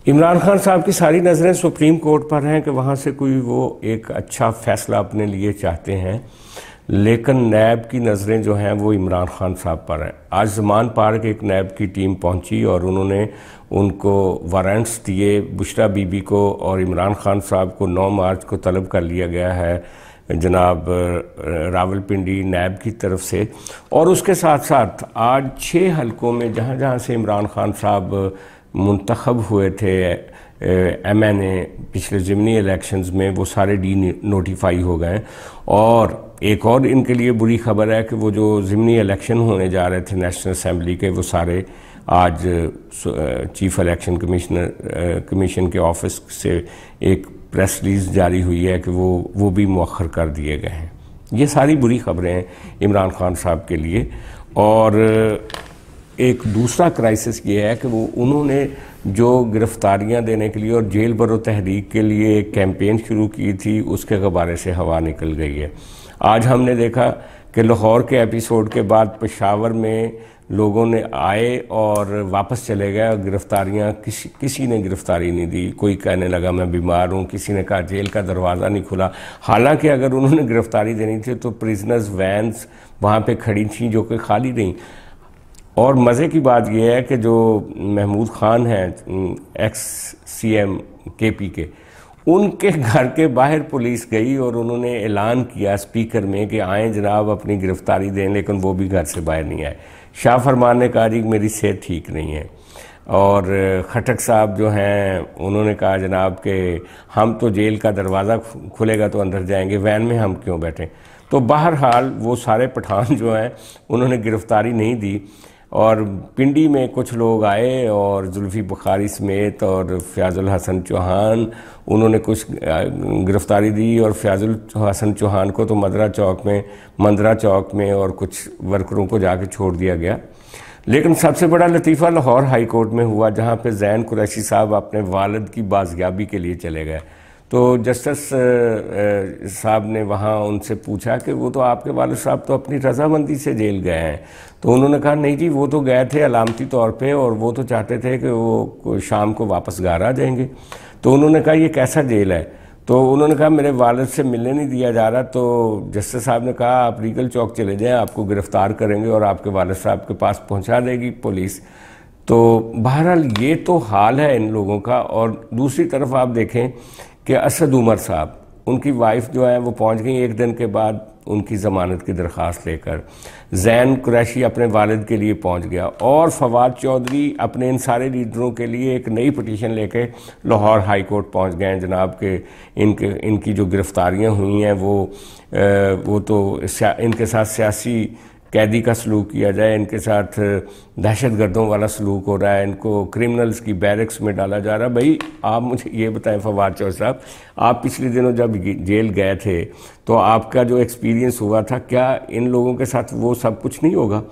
इमरान खान साहब की सारी नज़रें सुप्रीम कोर्ट पर हैं कि वहाँ से कोई वो एक अच्छा फ़ैसला अपने लिए चाहते हैं, लेकिन नैब की नज़रें जो हैं वो इमरान खान साहब पर हैं। आज ज़मान पार्क एक नैब की टीम पहुँची और उन्होंने उनको वारंट्स दिए। बुशरा बीबी को और इमरान खान साहब को 9 मार्च को तलब कर लिया गया है जनाब रावलपिंडी नैब की तरफ से। और उसके साथ साथ आज 6 हलकों में जहाँ जहाँ से इमरान खान साहब मुंतखब हुए थे MNA पिछले ज़िमनी इलेक्शंस में, वो सारे नोटिफाई हो गए। और एक और इनके लिए बुरी खबर है कि वो जो ज़िमनी इलेक्शन होने जा रहे थे नेशनल असेंबली के, वो सारे आज चीफ इलेक्शन कमीशन के ऑफिस से एक प्रेस रिलीज जारी हुई है कि वो भी मौखर कर दिए गए हैं। ये सारी बुरी खबरें हैं इमरान खान साहब के लिए। और एक दूसरा क्राइसिस ये है कि वो उन्होंने जो गिरफ्तारियां देने के लिए और जेल भरो तहरीक के लिए एक कैंपेन शुरू की थी, उसके गबारे से हवा निकल गई है। आज हमने देखा कि लाहौर के एपिसोड के बाद पेशावर में लोगों ने आए और वापस चले गए और गिरफ्तारियां किसी ने गिरफ्तारी नहीं दी। कोई कहने लगा मैं बीमार हूँ, किसी ने कहा जेल का दरवाज़ा नहीं खुला। हालांकि अगर उन्होंने गिरफ्तारी देनी थी तो प्रिजनर्स वैन्स वहाँ पे खड़ी थी जो कि खाली नहीं। और मज़े की बात यह है कि जो महमूद खान हैं एक्स CM KP के, उनके घर के बाहर पुलिस गई और उन्होंने ऐलान किया स्पीकर में कि आएँ जनाब अपनी गिरफ्तारी दें, लेकिन वो भी घर से बाहर नहीं आए। शाह फरमान ने कहा जी मेरी सेहत ठीक नहीं है। और खटक साहब जो हैं उन्होंने कहा जनाब कि हम तो जेल का दरवाज़ा खुलेगा तो अंदर जाएंगे, वैन में हम क्यों बैठें। तो बहरहाल वो सारे पठान जो हैं उन्होंने गिरफ्तारी नहीं दी। और पिंडी में कुछ लोग आए और जुल्फी बुखारी समेत और फ़याज़ुल हसन चौहान, उन्होंने कुछ गिरफ्तारी दी। और फ़याज़ुल हसन चौहान को तो मंदरा चौक में और कुछ वर्करों को जाके छोड़ दिया गया। लेकिन सबसे बड़ा लतीफ़ा लाहौर हाई कोर्ट में हुआ, जहाँ पे ज़ैन कुरैशी साहब अपने वालिद की बाज़ियाबी के लिए चले गए। तो जस्टिस साहब ने वहाँ उनसे पूछा कि वो तो आपके वालिद साहब तो अपनी रजामंदी से जेल गए हैं। तो उन्होंने कहा नहीं जी, वो तो गए थे अलामती तौर पे और वो तो चाहते थे कि वो शाम को वापस घर आ जाएंगे। तो उन्होंने कहा ये कैसा जेल है। तो उन्होंने कहा मेरे वालिद से मिलने नहीं दिया जा रहा। तो जस्टिस साहब ने कहा आप रीगल चौक चले जाएँ, आपको गिरफ़्तार करेंगे और आपके वालिद साहब के पास पहुँचा देगी पुलिस। तो बहरहाल ये तो हाल है इन लोगों का। और दूसरी तरफ आप देखें कि असद उमर साहब, उनकी वाइफ जो है वो पहुंच गई 1 दिन के बाद उनकी ज़मानत की दरख्वास्त लेकर। ज़ैन कुरैशी अपने वालिद के लिए पहुंच गया और फवाद चौधरी अपने इन सारे लीडरों के लिए एक नई पटिशन लेके लाहौर हाई कोर्ट पहुंच गए हैं जनाब के इनकी जो गिरफ्तारियां हुई हैं वो तो इनके साथ सियासी कैदी का सलूक किया जाए, इनके साथ दहशतगर्दों वाला सलूक हो रहा है, इनको क्रिमिनल्स की बैरक्स में डाला जा रहा है। भाई आप मुझे ये बताएं फवाद चौधरी साहब, आप पिछले दिनों जब जेल गए थे तो आपका जो एक्सपीरियंस हुआ था, क्या इन लोगों के साथ वो सब कुछ नहीं होगा।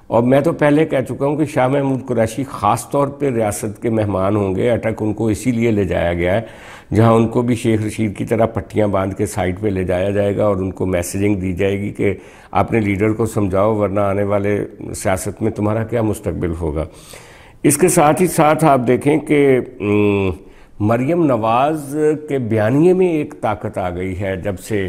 और मैं तो पहले कह चुका हूँ कि शाह महमूद कुरैशी ख़ास तौर पे रियासत के मेहमान होंगे। अटक उनको इसीलिए ले जाया गया है जहाँ उनको भी शेख रशीद की तरह पट्टियाँ बांध के साइड पे ले जाया जाएगा और उनको मैसेजिंग दी जाएगी कि अपने लीडर को समझाओ वरना आने वाले सियासत में तुम्हारा क्या मुस्तकबिल होगा। इसके साथ ही साथ आप देखें कि मरियम नवाज़ के बयानिए में एक ताकत आ गई है जब से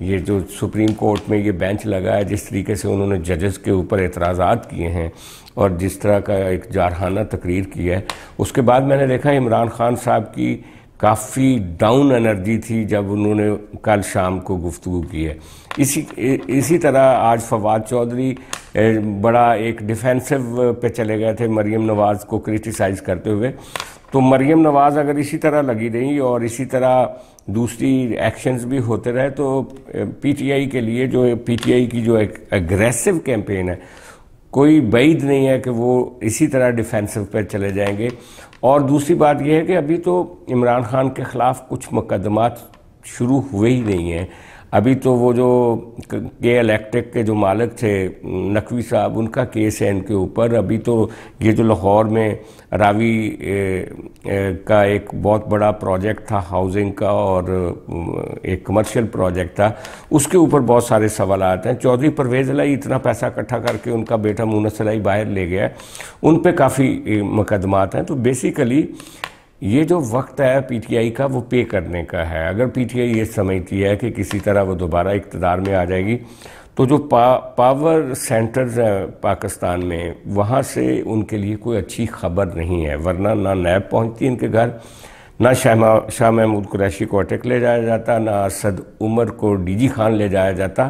ये जो सुप्रीम कोर्ट में ये बेंच लगा है, जिस तरीके से उन्होंने जजेस के ऊपर एतराज़ात किए हैं और जिस तरह का एक जारहाना तकरीर की है, उसके बाद मैंने देखा इमरान खान साहब की काफ़ी डाउन एनर्जी थी जब उन्होंने कल शाम को गुफ्तगू की है। इसी तरह आज फवाद चौधरी बड़ा एक डिफेंसिव पे चले गए थे मरियम नवाज़ को क्रिटिसाइज़ करते हुए। तो मरियम नवाज़ अगर इसी तरह लगी रही और इसी तरह दूसरी एक्शंस भी होते रहे तो PTI के लिए PTI की जो एक एग्रेसिव कैंपेन है, कोई बैद नहीं है कि वो इसी तरह डिफेंसिव पर चले जाएंगे। और दूसरी बात यह है कि अभी तो इमरान खान के ख़िलाफ़ कुछ मुकदमात शुरू हुए ही नहीं हैं। अभी तो वो जो के इलेक्ट्रिक के जो मालिक थे नकवी साहब, उनका केस है इनके ऊपर। अभी तो ये जो लाहौर में रावी का एक बहुत बड़ा प्रोजेक्ट था हाउसिंग का और एक कमर्शियल प्रोजेक्ट था, उसके ऊपर बहुत सारे सवाल आते हैं। चौधरी परवेज़ इलाही इतना पैसा इकट्ठा करके उनका बेटा मुनस इलाही बाहर ले गया, उन पे काफ़ी मुकदमात हैं। तो बेसिकली ये जो वक्त है पीटीआई का वो पे करने का है। अगर पीटीआई ये समझती है कि किसी तरह वो दोबारा इक़्तिदार में आ जाएगी तो जो पावर सेंटर्स हैं पाकिस्तान में, वहाँ से उनके लिए कोई अच्छी खबर नहीं है। वरना ना नैब पहुँचती इनके घर, ना शाह महमूद कुरैशी को अटक ले जाया जाता, ना असद उमर को डीजी खान ले जाया जाता।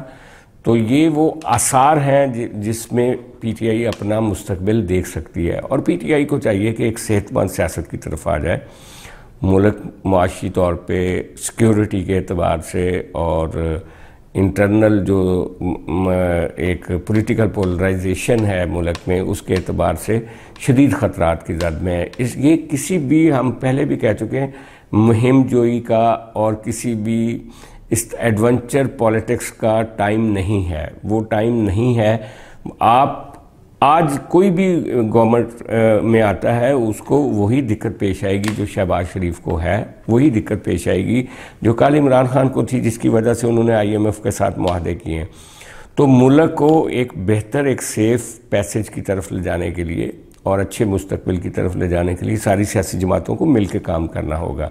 तो ये वो आसार हैं जिसमें पीटीआई अपना मुस्तकबिल देख सकती है। और पीटीआई को चाहिए कि एक सेहतमंद सियासत की तरफ आ जाए। मुल्क मुआशी तौर पे सिक्योरिटी के एतबार से और इंटरनल जो एक पॉलिटिकल पोलराइजेशन है मुल्क में, उसके एतबार से शदीद ख़तरात की जद में है। ये किसी भी, हम पहले भी कह चुके हैं, मुहिम जोई का और किसी भी इस एडवेंचर पॉलिटिक्स का टाइम नहीं है। वो टाइम नहीं है। आप आज कोई भी गवर्नमेंट में आता है उसको वही दिक्कत पेश आएगी जो शहबाज शरीफ को है, वही दिक्कत पेश आएगी जो कल इमरान खान को थी, जिसकी वजह से उन्होंने IMF के साथ मुआहदे किए हैं। तो मुल्क को एक बेहतर, एक सेफ पैसेज की तरफ ले जाने के लिए और अच्छे मुस्तकबिल की तरफ ले जाने के लिए सारी सियासी जमातों को मिलकर काम करना होगा।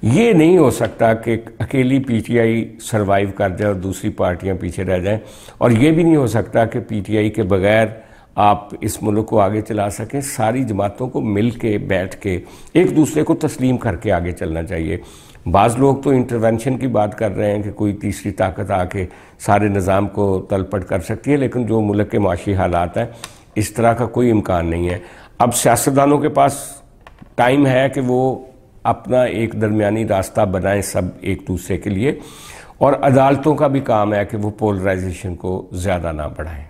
ये नहीं हो सकता कि अकेली पीटीआई सरवाइव कर जाए और दूसरी पार्टियां पीछे रह जाएं, और ये भी नहीं हो सकता कि पीटीआई के बगैर आप इस मुल्क को आगे चला सकें। सारी जमातों को मिल के बैठ के एक दूसरे को तस्लीम करके आगे चलना चाहिए। बाज़ लोग तो इंटरवेंशन की बात कर रहे हैं कि कोई तीसरी ताकत आके सारे निज़ाम को तलपट कर सकती है, लेकिन जो मुल्क के माशी हालात हैं, इस तरह का कोई इम्कान नहीं है। अब सियासतदानों के पास टाइम है कि वो अपना एक दरमियानी रास्ता बनाएं सब एक दूसरे के लिए, और अदालतों का भी काम है कि वो पोलराइजेशन को ज़्यादा ना बढ़ाएं।